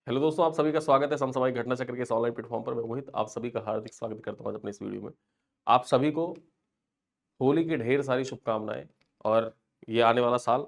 Hello दोस्तों, आप सभी का स्वागत है समसामयिक घटना चक्र के इस ऑनलाइन प्लेटफॉर्म पर। मैं मोहित आप सभी का हार्दिक स्वागत करता हूँ आज अपने इस वीडियो में। आप सभी को होली की ढेर सारी शुभकामनाएं और ये आने वाला साल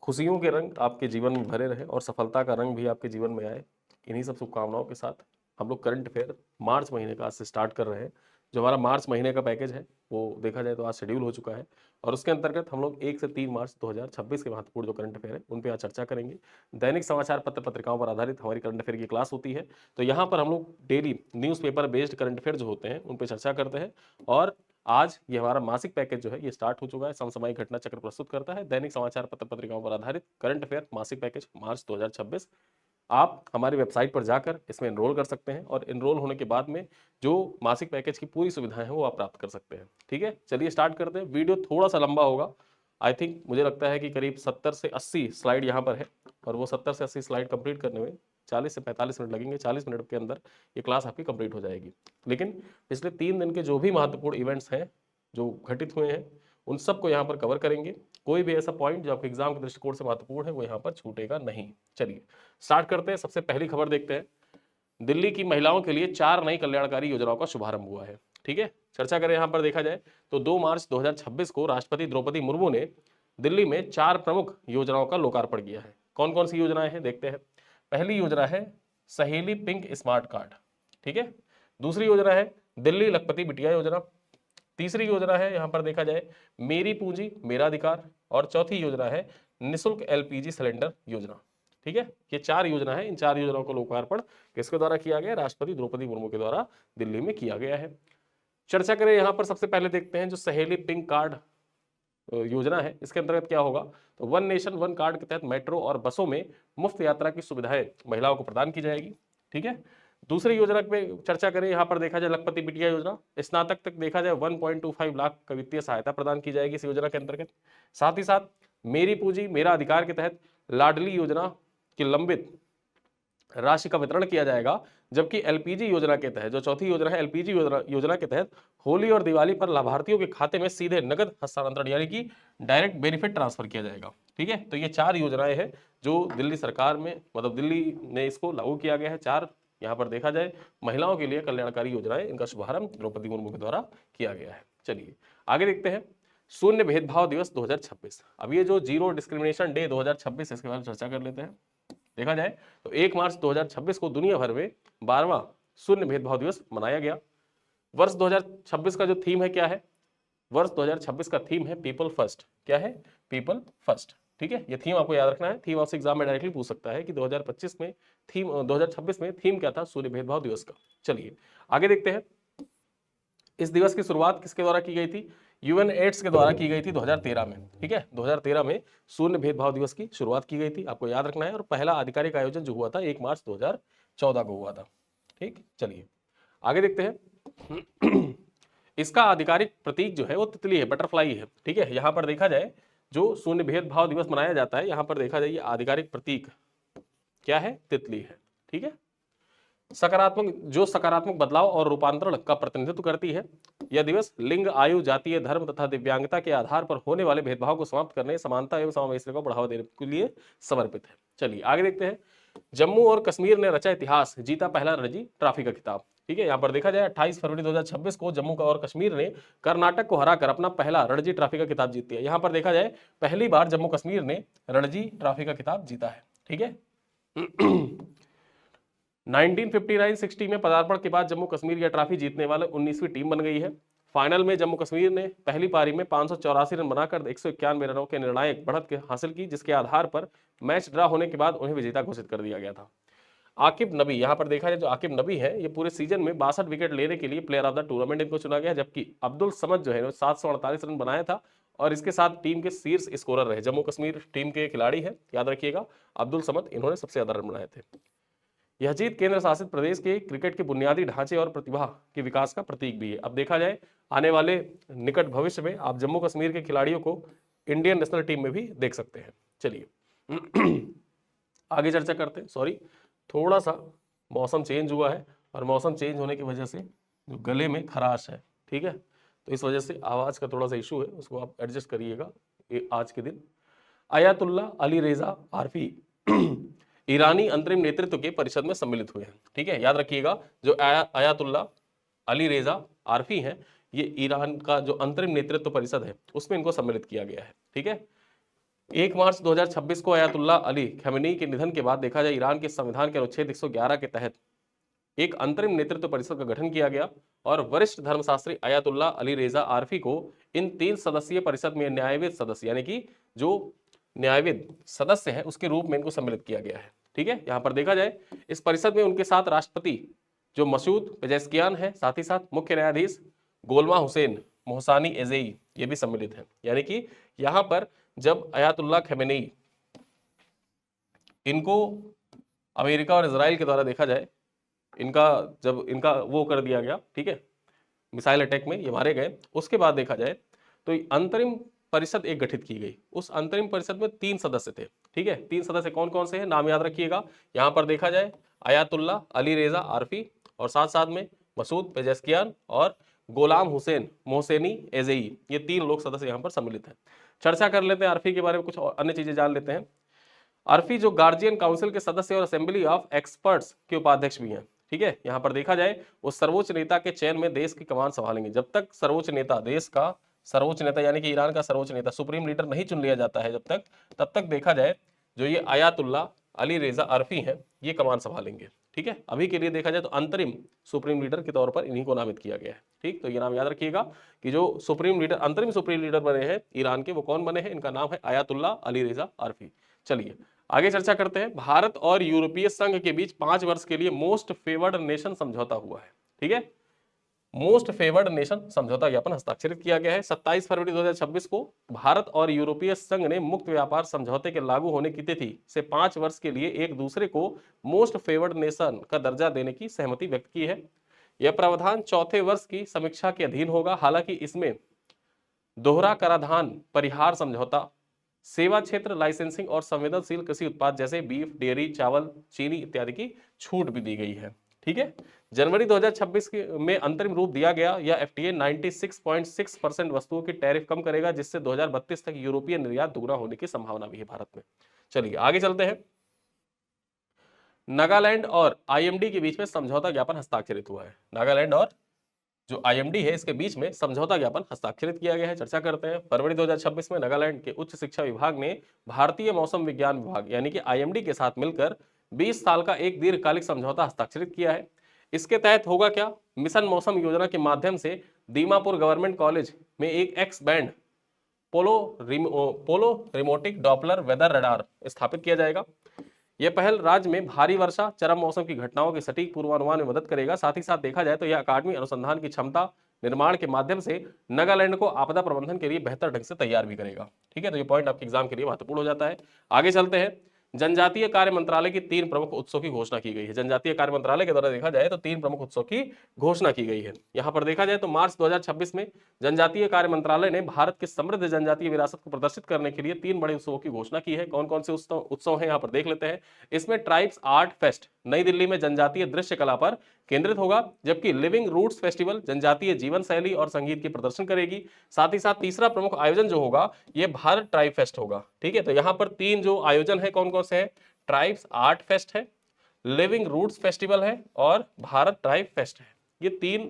खुशियों के रंग आपके जीवन में भरे रहे और सफलता का रंग भी आपके जीवन में आए। इन्हीं सब शुभकामनाओं के साथ हम लोग करंट अफेयर मार्च महीने का आज से स्टार्ट कर रहे हैं। जो हमारा मार्च महीने का पैकेज है वो देखा जाए तो आज शेड्यूल हो चुका है और उसके अंतर्गत हम लोग 1 से 3 मार्च 2026 के महत्वपूर्ण जो करंट अफेयर है उन पर आज चर्चा करेंगे। दैनिक समाचार पत्र पत्रिकाओं पर आधारित हमारी करंट अफेयर की क्लास होती है, तो यहाँ पर हम लोग daily newspaper based current affair जो होते हैं उन पर चर्चा करते हैं। और आज ये हमारा मासिक पैकेज जो है ये स्टार्ट हो चुका है। समसामयिक घटना चक्र प्रस्तुत करता है दैनिक समाचार पत्र पत्रिकाओं पर आधारित करंट अफेयर मासिक पैकेज मार्च 2026। आप हमारी वेबसाइट पर जाकर इसमें एनरोल कर सकते हैं और एनरोल होने के बाद में जो मासिक पैकेज की पूरी सुविधाएं हैं वो आप प्राप्त कर सकते हैं। ठीक है, चलिए स्टार्ट करते हैं। वीडियो थोड़ा सा लंबा होगा, आई थिंक मुझे लगता है कि करीब 70 से 80 स्लाइड यहाँ पर है और वो 70 से 80 स्लाइड कंप्लीट करने में 40 से 45 मिनट लगेंगे। 40 मिनट के अंदर ये क्लास आपकी कंप्लीट हो जाएगी। लेकिन पिछले 3 दिन के जो भी महत्वपूर्ण इवेंट्स हैं जो घटित हुए हैं उन सबको यहाँ पर कवर करेंगे। कोई भी ऐसा पॉइंट जो आपके एग्जाम के दृष्टिकोण से महत्वपूर्ण है वो यहाँ पर छूटेगा नहीं। चलिए स्टार्ट करते हैं। सबसे पहली खबर देखते हैं। दिल्ली की महिलाओं के लिए 4 नई कल्याणकारी योजनाओं का शुभारंभ हुआ है। ठीक है, चर्चा करें यहाँ पर देखा जाए तो 2 मार्च 2026 को राष्ट्रपति द्रौपदी मुर्मू ने दिल्ली में 4 प्रमुख योजनाओं का लोकार्पण किया है। कौन कौन सी योजनाएं हैं देखते हैं। पहली योजना है सहेली पिंक स्मार्ट कार्ड। ठीक है, दूसरी योजना है दिल्ली लखपति बिटिया योजना। तीसरी योजना है यहाँ पर देखा जाए मेरी पूंजी मेरा अधिकार और चौथी योजना है निःशुल्क एलपीजी सिलेंडर योजना। ठीक है, ये 4 योजना है। इन 4 योजनाओं का लोकार्पण किसके द्वारा किया गया? राष्ट्रपति द्रौपदी मुर्मू के द्वारा दिल्ली में किया गया है। चर्चा करें यहाँ पर सबसे पहले देखते हैं जो सहेली पिंक कार्ड योजना है इसके अंतर्गत क्या होगा। तो वन नेशन वन कार्ड के तहत मेट्रो और बसों में मुफ्त यात्रा की सुविधाएं महिलाओं को प्रदान की जाएगी। ठीक है, दूसरी योजना पे चर्चा करें यहाँ पर देखा जाए लखपति बिटिया योजना। स्नातक तक देखा जाए 1.25 लाख का वित्तीय सहायता प्रदान की जाएगी इस योजना के अंतर्गत। साथ ही साथ मेरी पूंजी मेरा अधिकार के तहत लाडली योजना की लंबित राशि का वितरण किया जाएगा। जबकि एलपीजी योजना के तहत जो चौथी योजना है एलपीजी योजना के तहत होली और दिवाली पर लाभार्थियों के खाते में सीधे नगद हस्तांतरण यानी कि डायरेक्ट बेनिफिट ट्रांसफर किया जाएगा। ठीक है, तो ये 4 योजनाएं हैं जो दिल्ली सरकार में मतलब दिल्ली ने इसको लागू किया गया है। 4 यहाँ पर देखा जाए महिलाओं के लिए कल्याणकारी योजनाएं, इनका शुभारंभ द्रौपदी मुर्मू के द्वारा किया गया है। चलिए आगे देखते हैं शून्य भेदभाव दिवस 2026। अब ये जो जीरो डिस्क्रिमिनेशन डे 2026 इसके बारे में चर्चा कर लेते हैं। देखा जाए तो 1 मार्च 2026 को दुनिया भर में 12वां शून्य भेदभाव दिवस मनाया गया। वर्ष 2026 का जो थीम है क्या है? वर्ष 2026 का थीम है पीपल फर्स्ट। क्या है? People first. ठीक है, ये थीम आपको याद रखना है। थीम आपसे एग्जाम में डायरेक्टली पूछ सकता है कि 2025 में थीम 2026 में थीम क्या था शून्य भेदभाव दिवस का। चलिए आगे देखते हैं। इस दिवस की शुरुआत किसके द्वारा की गई थी? यूएन एड्स के द्वारा की गई थी 2013 में। ठीक है, 2013 में शून्य भेदभाव दिवस की शुरुआत की गई थी, आपको याद रखना है। और पहला आधिकारिक आयोजन जो हुआ था 1 मार्च 2014 को हुआ था। ठीक, चलिए आगे देखते हैं। इसका आधिकारिक प्रतीक जो है वो तितली है, बटरफ्लाई है। ठीक है, यहां पर देखा जाए जो शून्य भेदभाव दिवस मनाया जाता है यहां पर देखा जाए आधिकारिक प्रतीक क्या है? तितली है। ठीक है, सकारात्मक बदलाव और रूपांतरण का प्रतिनिधित्व करती है। यह दिवस लिंग आयु जातीय धर्म तथा दिव्यांगता के आधार पर होने वाले भेदभाव को समाप्त करने समानता एवं समावेशन को बढ़ावा देने के लिए समर्पित है। चलिए आगे देखते हैं। जम्मू और कश्मीर ने रचा इतिहास, जीता पहला रणजी ट्रॉफी का खिताब। ठीक है, यहाँ पर देखा जाए 28 फरवरी 2026 को जम्मू और कश्मीर ने कर्नाटक को हराकर अपना पहला रणजी ट्रॉफी का खिताब जीत लिया। यहाँ पर देखा जाए पहली बार जम्मू कश्मीर ने रणजी ट्रॉफी का खिताब जीता है। ठीक है। 1959-60 में पदार्पण के बाद जम्मू कश्मीर यह ट्रॉफी जीतने वाले 19वीं टीम बन गई है। फाइनल में जम्मू कश्मीर ने पहली पारी में 584 रन बनाकर 191 रनों के निर्णायक बढ़त हासिल की, जिसके आधार पर मैच ड्रा होने के बाद उन्हें विजेता घोषित कर दिया गया था। आकिब नबी, यहां पर देखा जाए जो आकिब नबी है ये पूरे सीजन में 62 विकेट लेने के लिए प्लेयर ऑफ द टूर्नामेंट इनको चुना गया। जबकि अब्दुल समद जो है 748 रन बनाया था और इसके साथ टीम के शीर्ष स्कोरर रहे। जम्मू कश्मीर टीम के खिलाड़ी है, याद रखिएगा अब्दुल समद, इन्होंने सबसे ज्यादा रन बनाए थे। यह जीत केंद्र शासित प्रदेश के क्रिकेट के बुनियादी ढांचे और प्रतिभा के विकास का प्रतीक भी है। अब देखा जाए आने वाले निकट भविष्य में आप जम्मू कश्मीर के खिलाड़ियों को इंडियन नेशनल टीम में भी देख सकते हैं। चलिए आगे चर्चा करते हैं। सॉरी, थोड़ा सा मौसम चेंज हुआ है और मौसम चेंज होने की वजह से जो गले में खराश है, ठीक है, तो इस वजह से आवाज़ का थोड़ा सा इशू है, उसको आप एडजस्ट करिएगा आज के दिन। अयातुल्ला अली रेजा आरफी ईरानी अंतरिम नेतृत्व के परिषद में सम्मिलित हुए हैं। ठीक है, याद रखिएगा, जो आयातुल्ला अली रेजा आरफी हैं, ये ईरान का जो अंतरिम नेतृत्व परिषद है उसमें इनको सम्मिलित किया गया है। ठीक है, 1 मार्च 2026 को आयतुल्ला अली खमेनी के निधन के बाद देखा जाए ईरान के संविधान के अनुच्छेद 111 के तहत एक अंतरिम नेतृत्व परिषद का गठन किया गया और वरिष्ठ धर्मशास्त्री आयतुल्ला अली रेजा आरफी को इन 3 सदस्यीय परिषद में न्यायविद सदस्य, यानी कि जो न्यायविद सदस्य है उसके रूप में इनको सम्मिलित किया गया है। ठीक है, यहां पर देखा जाए इस परिषद में उनके साथ राष्ट्रपति जो मसूद पेजेस्कियान है, साथ ही साथ मुख्य न्यायाधीश गोलमा हुसैन मोहसानी एजेई ये भी सम्मिलित है। यानी कि यहां पर जब आयतुल्ला खमेनी इनको अमेरिका और इजराइल के द्वारा देखा जाए, जब इनका वो कर दिया गया, ठीक है, मिसाइल अटैक में ये मारे गए, उसके बाद देखा जाए तो अंतरिम परिषद एक गठित की गई। उस अंतरिम परिषद में 3 सदस्य थे। ठीक है, 3 सदस्य कौन कौन से हैं, नाम याद रखिएगा। यहां पर देखा जाए आयतुल्ला अली रेजा आरफी और साथ साथ में मसूद पेजेस्कियान और गोलाम हुसैन मोहसेनी एजेई, ये 3 लोग सदस्य यहाँ पर सम्मिलित हैं। चर्चा कर लेते हैं आरफी के बारे में, कुछ अन्य चीजें जान लेते हैं। आरफी जो गार्जियन काउंसिल के सदस्य और असेंबली ऑफ एक्सपर्ट्स के उपाध्यक्ष भी हैं। ठीक है, यहाँ पर देखा जाए वो सर्वोच्च नेता के चयन में देश की कमान संभालेंगे। जब तक सर्वोच्च नेता, देश का सर्वोच्च नेता यानी कि ईरान का सर्वोच्च नेता, सुप्रीम लीडर नहीं चुन लिया जाता है तब तक देखा जाए जो ये आयतुल्ला अली रेजा आरफी है ये कमान संभालेंगे। ठीक है, अभी के लिए देखा जाए तो अंतरिम सुप्रीम लीडर के तौर पर इन्हीं को नामित किया गया है। ठीक, तो ये नाम याद रखिएगा कि जो सुप्रीम लीडर, अंतरिम सुप्रीम लीडर बने हैं ईरान के, वो कौन बने हैं, इनका नाम है आयतुल्ला अली रेजा आरफी। चलिए आगे चर्चा करते हैं। भारत और यूरोपीय संघ के बीच 5 वर्ष के लिए मोस्ट फेवर्ड नेशन समझौता हुआ है। ठीक है, मोस्ट फेवर्ड नेशन समझौता ज्ञापन हस्ताक्षरित किया गया है। 27 फरवरी 2026 को भारत और यूरोपीय संघ ने मुक्त व्यापार समझौते के लागू होने की तिथि से 5 वर्ष के लिए एक दूसरे को मोस्ट फेवर्ड नेशन का दर्जा देने की सहमति व्यक्त की है। यह प्रावधान चौथे वर्ष की समीक्षा के अधीन होगा। हालांकि इसमें दोहरा कराधान परिहार समझौता, सेवा क्षेत्र लाइसेंसिंग और संवेदनशील कृषि उत्पाद जैसे बीफ, डेयरी, चावल, चीनी इत्यादि की छूट भी दी गई है। ठीक है, जनवरी 2026 में अंतरिम रूप दिया गया। यह एफटीए 96.6% वस्तुओं की टैरिफ कम करेगा, जिससे 2032 तक यूरोपीय निर्यात दुगना होने की संभावना भी है भारत में। चलिए आगे चलते हैं। नागालैंड और आईएमडी के बीच में समझौता ज्ञापन हस्ताक्षरित हुआ है। नागालैंड और जो आईएमडी है इसके बीच में समझौता ज्ञापन हस्ताक्षरित किया गया है। चर्चा करते हैं। फरवरी 2026 में नागालैंड के उच्च शिक्षा विभाग ने भारतीय मौसम विज्ञान विभाग यानी कि आईएमडी के साथ मिलकर 20 साल का एक दीर्घकालिक समझौता हस्ताक्षरित किया है। इसके तहत होगा क्या, मिशन मौसम योजना के माध्यम से दीमापुर गवर्नमेंट कॉलेज में एक एक्स बैंड पोलो रिमोटिक डॉपलर वेदर रडार स्थापित किया जाएगा। यह पहल राज्य में भारी वर्षा, चरम मौसम की घटनाओं के सटीक पूर्वानुमान में मदद करेगा। साथ ही साथ देखा जाए तो यह अकादमी अनुसंधान की क्षमता निर्माण के माध्यम से नागालैंड को आपदा प्रबंधन के लिए बेहतर ढंग से तैयार भी करेगा। ठीक है, तो ये पॉइंट आपके एग्जाम के लिए महत्वपूर्ण हो जाता है। आगे चलते हैं। जनजातीय कार्य मंत्रालय की 3 प्रमुख उत्सव की घोषणा की गई है। जनजातीय कार्य मंत्रालय के द्वारा देखा जाए तो 3 प्रमुख उत्सव की घोषणा की गई है। यहां पर देखा जाए तो मार्च 2026 में जनजातीय कार्य मंत्रालय ने भारत के समृद्ध जनजातीय विरासत को प्रदर्शित करने के लिए 3 बड़े उत्सवों की घोषणा की है। कौन कौन से उत्सव हैं यहाँ पर देख लेते हैं। इसमें ट्राइब्स आर्ट फेस्ट नई दिल्ली में जनजातीय दृश्य कला पर केंद्रित होगा, जबकि लिविंग रूट्स फेस्टिवल जनजातीय जीवन शैली और संगीत की प्रदर्शन करेगी। साथ ही साथ तीसरा प्रमुख आयोजन जो होगा ये भारत ट्राइब फेस्ट होगा। ठीक है, तो यहाँ पर 3 जो आयोजन है कौन कौन से हैं, ट्राइब्स आर्ट फेस्ट है, लिविंग रूट्स फेस्टिवल है और भारत ट्राइब फेस्ट है। ये 3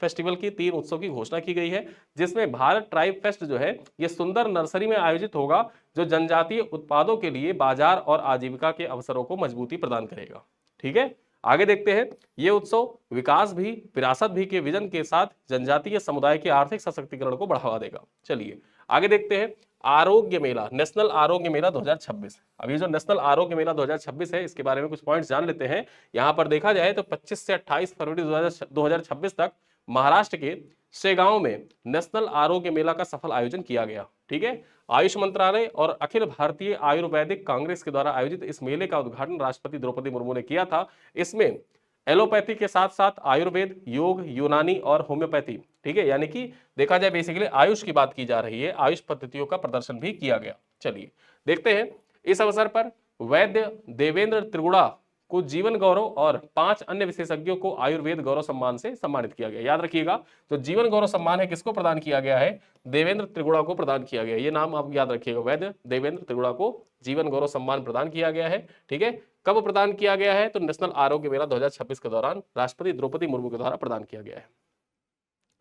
फेस्टिवल की 3 उत्सव की घोषणा की गई है, जिसमें भारत ट्राइब फेस्ट जो है ये सुंदर नर्सरी में आयोजित होगा, जो जनजातीय उत्पादों के लिए बाजार और आजीविका के अवसरों को मजबूती प्रदान करेगा। ठीक है, आगे देखते हैं। ये उत्सव विकास भी विरासत भी के विजन के साथ जनजातीय समुदाय के आर्थिक सशक्तिकरण को बढ़ावा देगा। चलिए आगे देखते हैं। आरोग्य मेला, नेशनल आरोग्य मेला 2026। अब ये जो नेशनल आरोग्य मेला 2026 है इसके बारे में कुछ पॉइंट्स जान लेते हैं। यहां पर देखा जाए तो 25 से 28 फरवरी 2026 तक महाराष्ट्र के शेगांव में नेशनल आरोग्य मेला का सफल आयोजन किया गया। ठीक है, आयुष मंत्रालय और अखिल भारतीय आयुर्वैदिक कांग्रेस के द्वारा आयोजित इस मेले का उद्घाटन राष्ट्रपति द्रौपदी मुर्मू ने किया था। इसमें एलोपैथी के साथ साथ आयुर्वेद, योग, यूनानी और होम्योपैथी, ठीक है, यानी कि देखा जाए बेसिकली आयुष की बात की जा रही है, आयुष पद्धतियों का प्रदर्शन भी किया गया। चलिए देखते हैं। इस अवसर पर वैद्य देवेंद्र त्रिगुड़ा को जीवन गौरव और 5 अन्य विशेषज्ञों को आयुर्वेद गौरव सम्मान से सम्मानित किया गया। याद रखिएगा, तो जीवन गौरव सम्मान है किसको प्रदान किया गया है? देवेंद्र त्रिगुणा को प्रदान किया गया। ये नाम आप याद रखिएगा, वैद्य देवेंद्र त्रिगुणा को जीवन गौरव सम्मान प्रदान किया गया है। ठीक है, कब प्रदान किया गया है? तो नेशनल आरोग्य मेला 2026 के दौरान राष्ट्रपति द्रौपदी मुर्मू के द्वारा प्रदान किया गया है।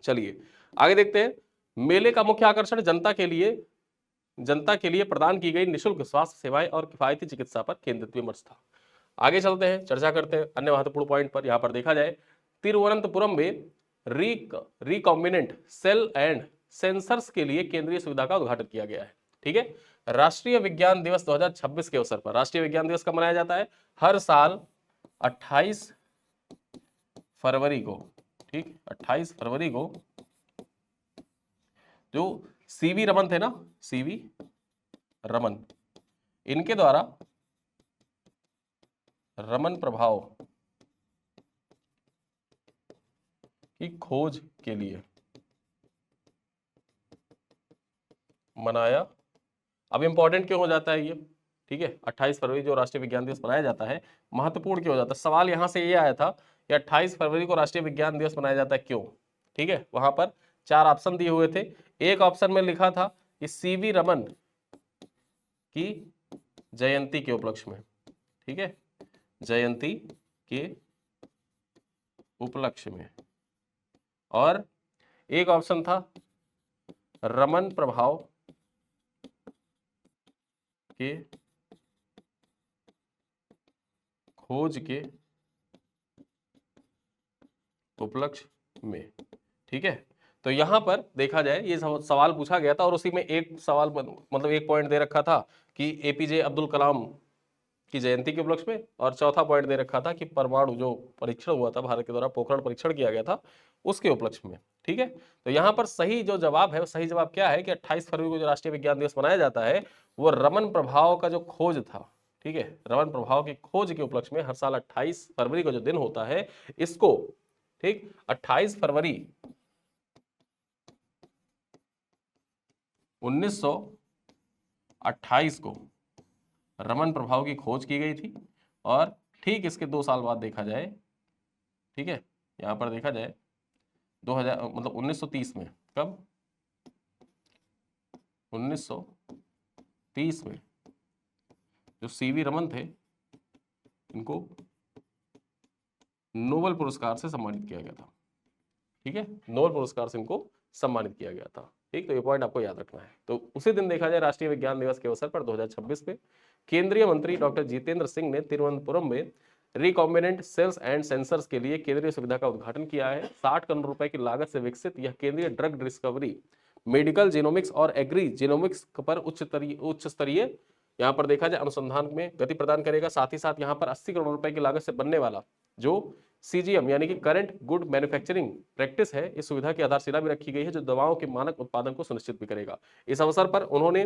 चलिए आगे देखते हैं। मेले का मुख्य आकर्षण जनता के लिए प्रदान की गई निःशुल्क स्वास्थ्य सेवाएं और किफायती चिकित्सा पर केंद्रित विमर्श था। आगे चलते हैं, चर्चा करते हैं अन्य महत्वपूर्ण पॉइंट पर। यहां पर देखा जाए, तिरुवनंतपुरम में रिकॉम्बिनेंट सेल एंड सेंसर्स के लिए केंद्रीय सुविधा का उद्घाटन किया गया है। ठीक है, राष्ट्रीय विज्ञान दिवस 2026 के अवसर पर, राष्ट्रीय विज्ञान दिवस कब मनाया जाता है? हर साल 28 फरवरी को। ठीक, 28 फरवरी को जो सीवी रमन थे ना, सीवी रमन, इनके द्वारा रमन प्रभाव की खोज के लिए मनाया। अब इंपॉर्टेंट क्यों हो जाता है ये? ठीक है, 28 फरवरी जो राष्ट्रीय विज्ञान दिवस मनाया जाता है, महत्वपूर्ण क्यों हो जाता है? सवाल यहां से ये आया था कि 28 फरवरी को राष्ट्रीय विज्ञान दिवस मनाया जाता है, क्यों? ठीक है, वहां पर 4 ऑप्शन दिए हुए थे। एक ऑप्शन में लिखा था कि सीवी रमन की जयंती के उपलक्ष्य में। ठीक है, जयंती के उपलक्ष्य में। और एक ऑप्शन था रमन प्रभाव के खोज के उपलक्ष्य में। ठीक है, तो यहां पर देखा जाए ये सवाल पूछा गया था और उसी में एक सवाल मतलब एक पॉइंट दे रखा था कि एपीजे अब्दुल कलाम की जयंती के उपलक्ष्य में, और चौथा पॉइंट दे रखा था कि परमाणु जो परीक्षण हुआ था भारत के द्वारा, पोखरण परीक्षण किया गया था, उसके उपलक्ष्य में। ठीक है, तो यहां पर सही जो जवाब है, वो सही जवाब क्या है कि 28 फरवरी को जो राष्ट्रीय विज्ञान दिवस मनाया जाता है वो रमन प्रभाव का जो खोज था। ठीक है, रमन प्रभाव की खोज के उपलक्ष्य में हर साल 28 फरवरी का जो दिन होता है इसको, ठीक, 28 फरवरी 1928 को रमन प्रभाव की खोज की गई थी। और ठीक इसके 2 साल बाद देखा जाए, ठीक है, यहां पर देखा जाए 2000 मतलब 1930 में, कब? 1930 में जो सीवी रमन थे इनको नोबेल पुरस्कार से सम्मानित किया गया था। ठीक है, नोबेल पुरस्कार से इनको सम्मानित किया गया था। ठीक, तो ये पॉइंट आपको याद रखना है। तो उसी दिन देखा जाए राष्ट्रीय विज्ञान दिवस के अवसर पर 2026 में केंद्रीय मंत्री डॉक्टर जितेंद्र सिंह ने तिरुवनंतपुरम में रिकॉम्बिनेंट सेल्स एंड सेंसर्स के लिए केंद्रीय सुविधा का उद्घाटन किया है। 60 करोड़ रुपए की लागत से विकसित यह केंद्रीय ड्रग डिस्कवरी, मेडिकल जीनोमिक्स और एग्री जीनोमिक्स पर उच्च स्तरीय यहाँ पर देखा जाए अनुसंधान में गति प्रदान करेगा। साथ ही साथ यहाँ पर 80 करोड़ रुपए की लागत से बनने वाला जो CGM यानी कि करंट गुड मैन्युफैक्चरिंग प्रैक्टिस है, इस सुविधा की आधारशिला भी रखी गई है जो दवाओं के मानक उत्पादन को सुनिश्चित भी करेगा। इस अवसर पर उन्होंने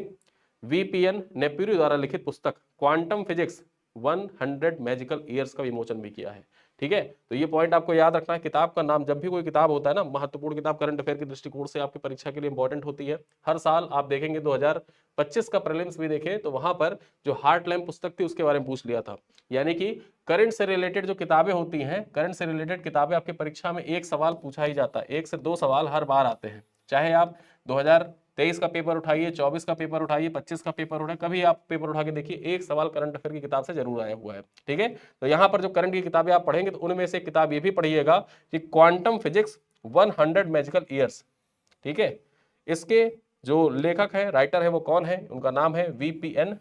VPN नेप्यूरी द्वारा लिखित पुस्तक क्वांटम फिजिक्स 100 मैजिकल ईयर्स का विमोचन भी किया है। ठीक है, तो ये पॉइंट आपको याद रखना है। किताब का नाम, जब भी कोई किताब होता है ना, महत्वपूर्ण किताब करंट अफेयर के दृष्टिकोण से आपकी परीक्षा के लिए इंपॉर्टेंट होती है। हर साल आप देखेंगे 2025 का प्रीलिम्स भी देखें तो वहां पर जो हार्ट लैम्प पुस्तक थी उसके बारे में पूछ लिया था। यानी कि करंट से रिलेटेड जो किताबें होती हैं, करंट से रिलेटेड किताबें आपके परीक्षा में एक सवाल पूछा ही जाता है, 1 से 2 सवाल हर बार आते हैं। चाहे आप 2023 का पेपर उठाइए, 24 का पेपर उठाइए, 25 का पेपर उठाइए, कभी आप पेपर उठा के देखिए, एक सवाल करंट अफेयर की किताब से जरूर आया हुआ है। ठीक है, तो यहाँ पर जो करंट की किताबें आप पढ़ेंगे तो उनमें से किताब ये भी पढ़िएगा कि क्वांटम फिजिक्स 100 मैजिकल ईयर्स। ठीक है, इसके जो लेखक है, राइटर है, वो कौन है? उनका नाम है VPN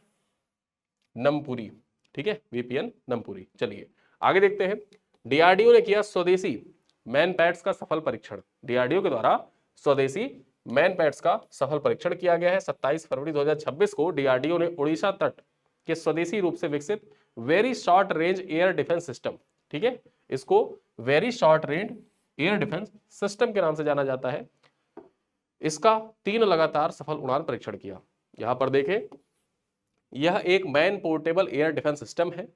नमपुरी। ठीक है, VPN नमपुरी। चलिए आगे देखते हैं। DRDO ने किया स्वदेशी मैन पैड्स का सफल परीक्षण। DRDO के द्वारा स्वदेशी मैन पैड्स का सफल परीक्षण किया गया है। 27 फरवरी 2026 को DRDO ने उड़ीसा तट के स्वदेशी रूप से विकसित very short range air defence system, ठीक है, इसको very short range air defence system के नाम से जाना जाता है, इसका 3 लगातार सफल उड़ान परीक्षण किया। यहां पर देखें, यह एक man portable air defence system है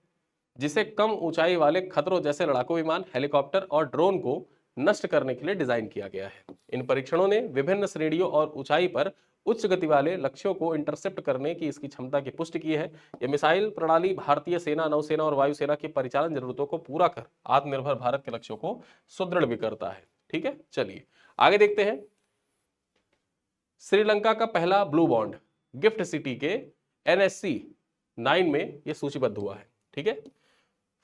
जिसे कम ऊंचाई वाले खतरों जैसे लड़ाकू विमान, हेलीकॉप्टर और ड्रोन को नष्ट करने के लिए डिजाइन किया गया है। इन परीक्षणों ने विभिन्न श्रेणियों और ऊंचाई पर उच्च गति वाले लक्ष्यों को इंटरसेप्ट करने की इसकी क्षमता की पुष्टि की है। यह मिसाइल प्रणाली भारतीय सेना, नौसेना और वायुसेना की परिचालन जरूरतों को पूरा कर आत्मनिर्भर भारत के लक्ष्यों को सुदृढ़ भी करता है। ठीक है, चलिए आगे देखते हैं। श्रीलंका का पहला ब्लू बॉन्ड गिफ्ट सिटी के NSC 9 में यह सूचीबद्ध हुआ है। ठीक है,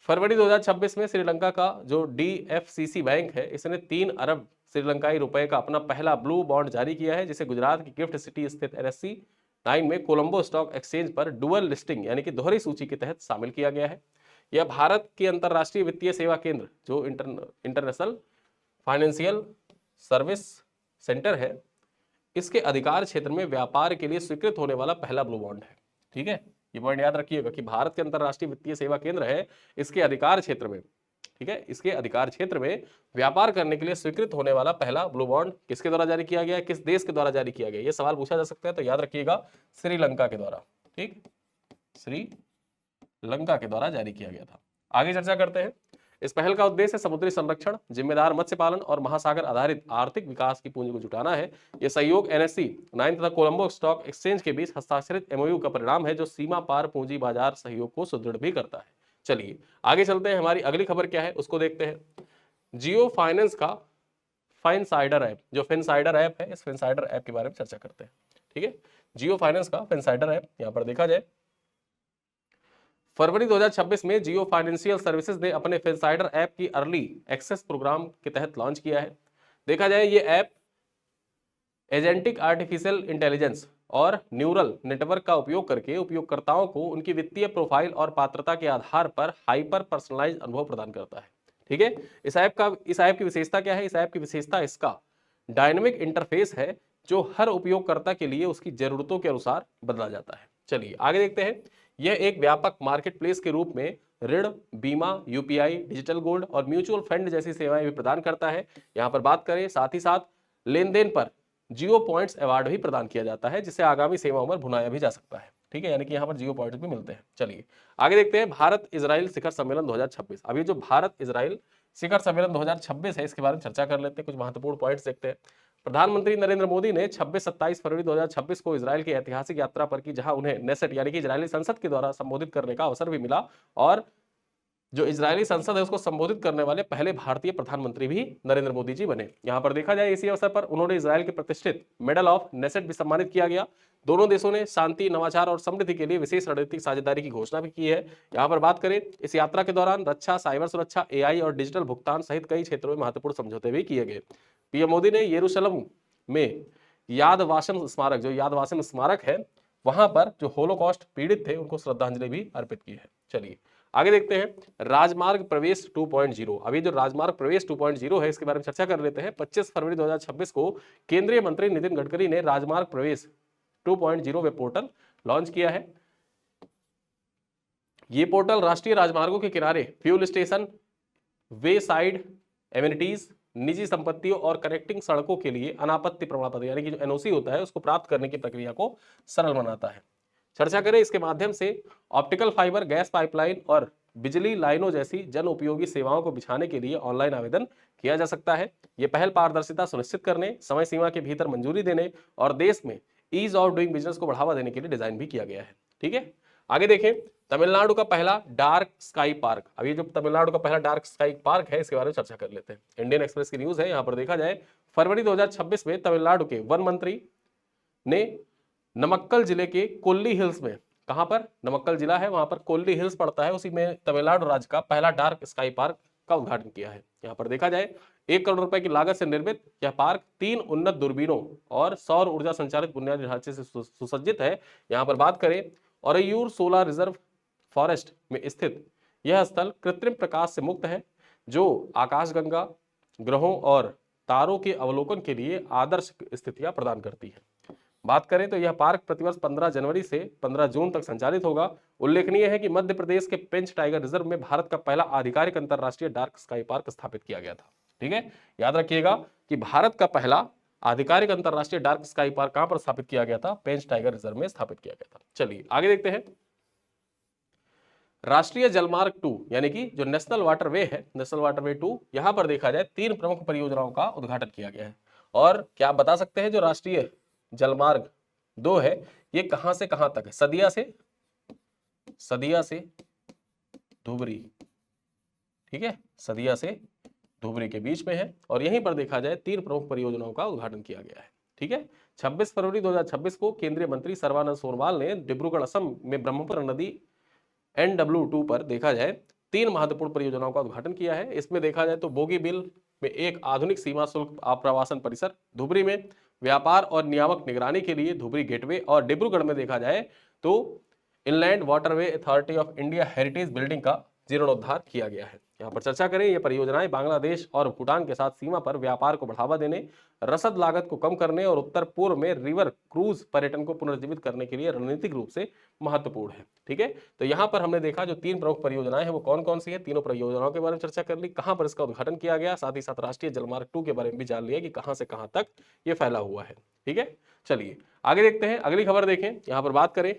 फरवरी 2026 में श्रीलंका का जो DFCC बैंक है, इसने 3 अरब श्रीलंकाई रुपए का अपना पहला ब्लू बॉन्ड जारी किया है, जिसे गुजरात की गिफ्ट सिटी स्थित NSC 9 में कोलंबो स्टॉक एक्सचेंज पर डुअल लिस्टिंग यानी कि दोहरी सूची के तहत शामिल किया गया है। यह भारत की अंतरराष्ट्रीय वित्तीय सेवा केंद्र जो इंटरनेशनल फाइनेंशियल सर्विस सेंटर है, इसके अधिकार क्षेत्र में व्यापार के लिए स्वीकृत होने वाला पहला ब्लू बॉन्ड है। ठीक है, ये पॉइंट याद रखिएगा कि भारत के अंतरराष्ट्रीय वित्तीय सेवा केंद्र है, इसके अधिकार क्षेत्र में, ठीक है, इसके अधिकार क्षेत्र में व्यापार करने के लिए स्वीकृत होने वाला पहला ब्लू बॉन्ड किसके द्वारा जारी किया गया है, किस देश के द्वारा जारी किया गया, ये सवाल पूछा जा सकता है, तो याद रखिएगा श्रीलंका के द्वारा। ठीक, श्रीलंका के द्वारा जारी किया गया था। आगे चर्चा करते हैं। इस पहल का उद्देश्य समुद्री संरक्षण, जिम्मेदार मत्स्य पालन और महासागर आधारित आर्थिक विकास की पूंजी को जुटाना है। यह सहयोग NSC 9 तथा कोलंबो स्टॉक एक्सचेंज के बीच हस्ताक्षरित MOU का परिणाम है, जो सीमा पार पूंजी बाजार सहयोग को सुदृढ़ भी करता है। चलिए आगे चलते हैं, हमारी अगली खबर क्या है उसको देखते हैं। जियो फाइनेंस का फाइनसाइडर ऐप, जो फिनसाइडर ऐप है, इस फिनसाइडर ऐप के बारे में चर्चा करते हैं। ठीक है, जियो फाइनेंस का फिनसाइडर ऐप, यहां पर देखा जाए फरवरी 2026 में जियो फाइनेंशियल सर्विसेज ने अपने फिनसाइडर ऐप की अर्ली एक्सेस प्रोग्राम के तहत लॉन्च किया है। देखा जाए ये ऐप एजेंटिक आर्टिफिशियल इंटेलिजेंस और न्यूरल नेटवर्क का उपयोग करके उपयोगकर्ताओं को उनकी वित्तीय प्रोफाइल और पात्रता के आधार पर हाइपर पर्सनलाइज्ड अनुभव प्रदान करता है। ठीक है, इस ऐप की विशेषता क्या है? इस ऐप की विशेषता इसका डायनेमिक इंटरफेस है, जो हर उपयोगकर्ता के लिए उसकी जरूरतों के अनुसार बदला जाता है। चलिए आगे देखते हैं। यह एक व्यापक मार्केटप्लेस के रूप में ऋण, बीमा, UPI, डिजिटल गोल्ड और म्यूचुअल फंड जैसी सेवाएं भी प्रदान करता है। यहां पर बात करें, साथ ही साथ लेन देन पर जियो पॉइंट्स अवार्ड भी प्रदान किया जाता है, जिसे आगामी सेवाओं में भुनाया भी जा सकता है। ठीक है, यानी कि यहाँ पर जियो पॉइंट्स भी मिलते हैं। चलिए आगे देखते हैं। भारत इजराइल शिखर सम्मेलन 2026। अभी जो भारत इजराइल शिखर सम्मेलन 2026 है, इसके बारे में चर्चा कर लेते हैं। कुछ महत्वपूर्ण पॉइंट्स देखते हैं। प्रधानमंत्री नरेंद्र मोदी ने 26-27 फरवरी 2026 को इजराइल की ऐतिहासिक यात्रा पर की, जहां उन्हें नेसेट यानी कि इजरायली संसद के द्वारा संबोधित करने का अवसर भी मिला, और जो इजरायली संसद है उसको संबोधित करने वाले पहले भारतीय प्रधानमंत्री भी नरेंद्र मोदी जी बने। यहां पर देखा जाए, इसी अवसर पर उन्होंने इजरायल के प्रतिष्ठित मेडल ऑफ नेसेट भी सम्मानित किया गया। दोनों देशों ने शांति, नवाचार और समृद्धि के लिए विशेष रणनीतिक साझेदारी की घोषणा भी की है। यहाँ पर बात करें, इस यात्रा के दौरान रक्षा, साइबर सुरक्षा, AI और डिजिटल भुगतान सहित कई क्षेत्रों में महत्वपूर्ण समझौते भी किए गए। PM मोदी ने यरूशलेम में याद वाशम स्मारक, जो याद वाशम स्मारक है, वहां पर जो होलोकॉस्ट पीड़ित थे उनको श्रद्धांजलि भी अर्पित की है। चलिए आगे देखते हैं। राजमार्ग प्रवेश 2.0। अभी जो राजमार्ग प्रवेश 2.0 है, इसके बारे में चर्चा कर लेते हैं। 25 फरवरी 2026 को केंद्रीय मंत्री नितिन गडकरी ने राजमार्ग प्रवेश 2.0 वेब पोर्टल लॉन्च किया है। ये पोर्टल राष्ट्रीय राजमार्गों के किनारे फ्यूल स्टेशन, वे साइड एमिनिटीज, निजी संपत्तियों और कनेक्टिंग सड़कों के लिए अनापत्ति प्रमाण पत्र यानी कि जो NOC होता है, उसको प्राप्त करने की प्रक्रिया को सरल बनाता है। चर्चा करें, इसके माध्यम से ऑप्टिकल फाइबर, गैस पाइपलाइन और बिजली लाइनों जैसी जन उपयोगी सेवाओं को बिछाने के लिए ऑनलाइन आवेदन किया जा सकता है। यह पहल पारदर्शिता सुनिश्चित करने, समय सीमा के भीतर मंजूरी देने और देश में ईज ऑफ डूइंग बिजनेस को बढ़ावा देने के लिए डिजाइन भी किया गया है। ठीक है, आगे देखें। तमिलनाडु का पहला डार्क स्काई पार्क। अभी जो तमिलनाडु का पहला डार्क स्काई पार्क है, इसके बारे में चर्चा कर लेते हैं। इंडियन एक्सप्रेस की न्यूज है। यहां पर देखा जाए, फरवरी 2026 में तमिलनाडु के वन मंत्री ने नमक्कल जिले के कोल्ली हिल्स में, कहां पर नमक्कल जिला है, वहां पर कोल्ली हिल्स पड़ता है, उसी में तमिलनाडु राज्य का पहला डार्क स्काई पार्क का उद्घाटन किया है। यहां पर देखा जाए, 1 करोड़ रुपए की लागत से निर्मित यह पार्क 3 उन्नत दूरबीनों और सौर ऊर्जा संचालित बुनियादी ढांचे से सुसज्जित है। यहां पर बात करें, औरैयूर सोलर रिजर्व फॉरेस्ट में स्थित यह स्थल कृत्रिम प्रकाश से मुक्त है, जो आकाशगंगा, ग्रहों और तारों के अवलोकन के लिए आदर्श स्थितियां प्रदान करती है। बात करें तो यह पार्क प्रतिवर्ष 15 जनवरी से 15 जून तक संचालित होगा। उल्लेखनीय है कि मध्य प्रदेश के पेंच टाइगर रिजर्व में भारत का पहला आधिकारिक अंतरराष्ट्रीय डार्क स्काई पार्क स्थापित किया गया था। ठीक है, याद रखिएगा कि भारत का पहला आधिकारिक अंतरराष्ट्रीय डार्क स्काई पार्क कहां पर स्थापित किया गया था? पेंच टाइगर रिजर्व में स्थापित किया गया था। चलिए आगे देखते हैं। राष्ट्रीय जलमार्ग 2 यानी कि जो नेशनल वाटरवे है, नेशनल वाटरवे 2, यहां पर देखा जाए 3 प्रमुख परियोजनाओं का उद्घाटन किया गया है। और क्या आप बता सकते हैं जो राष्ट्रीय जलमार्ग 2 है, ये कहां से कहां तक है? सदिया से धुबरी, ठीक है, सदिया से धुबरी के बीच में है। और यहीं पर देखा जाए 3 प्रमुख परियोजनाओं का उद्घाटन किया गया है, ठीक है। 26 फरवरी 2026 को केंद्रीय मंत्री सर्बानंद सोनोवाल ने डिब्रूगढ़ असम में ब्रह्मपुत्र नदी NW2 पर देखा जाए 3 महत्वपूर्ण परियोजनाओं का उद्घाटन किया है। इसमें देखा जाए तो बोगीबिल में एक आधुनिक सीमा शुल्क आप्रवासन परिसर, धुबरी में व्यापार और नियामक निगरानी के लिए धुबरी गेटवे, और डिब्रूगढ़ में देखा जाए तो inland waterway authority of India heritage building का जीर्णोद्धार किया गया है। यहाँ पर चर्चा करें, ये परियोजनाएं बांग्लादेश और भूटान के साथ सीमा पर व्यापार को बढ़ावा देने, रसद लागत को कम करने और उत्तर पूर्व में रिवर क्रूज पर्यटन को पुनर्जीवित करने के लिए रणनीतिक रूप से महत्वपूर्ण है, ठीक है। तो यहाँ पर हमने देखा जो 3 प्रमुख परियोजनाएं हैं वो कौन कौन सी है, तीनों परियोजनाओं के बारे में चर्चा कर ली, कहां पर इसका उद्घाटन किया गया, साथ ही साथ राष्ट्रीय जलमार्ग 2 के बारे में भी जान लिया कि कहां से कहां तक ये फैला हुआ है, ठीक है। चलिए आगे देखते हैं, अगली खबर देखें। यहाँ पर बात करें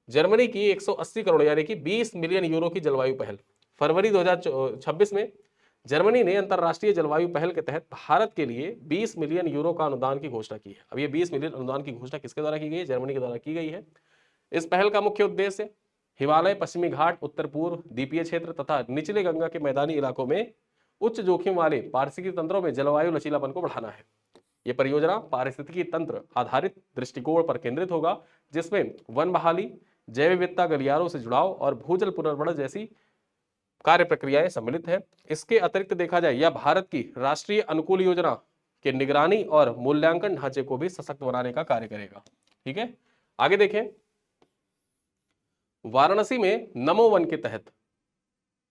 जर्मनी की 180 करोड़ यानी कि 20 मिलियन यूरो की जलवायु पहल। फरवरी 2026 में जर्मनी ने अंतरराष्ट्रीय जलवायु पहल के तहत भारत के लिए 20 मिलियन यूरो का अनुदान की घोषणा की है। अब ये 20 मिलियन अनुदान की घोषणा किसके द्वारा की गई है? जर्मनी के द्वारा की गई है। इस पहल का मुख्य उद्देश्य हिमालय, पश्चिमी घाट, उत्तर पूर्व द्वीपीय क्षेत्र तथा निचले गंगा के मैदानी इलाकों में उच्च जोखिम वाले पारिस्थितिकी तंत्रों में जलवायु लचीलापन को बढ़ाना है। यह परियोजना पारिस्थितिकी तंत्र आधारित दृष्टिकोण पर केंद्रित होगा, जिसमें वन बहाली, जैव विविधता, गलियारों से जुड़ाव और भूजल पुनर्भरण जैसी कार्य प्रक्रियाएं सम्मिलित है। इसके अतिरिक्त देखा जाए यह भारत की राष्ट्रीय अनुकूल योजना के निगरानी और मूल्यांकन ढांचे को भी सशक्त बनाने का कार्य करेगा, ठीक है। आगे देखें, वाराणसी में नमो वन के तहत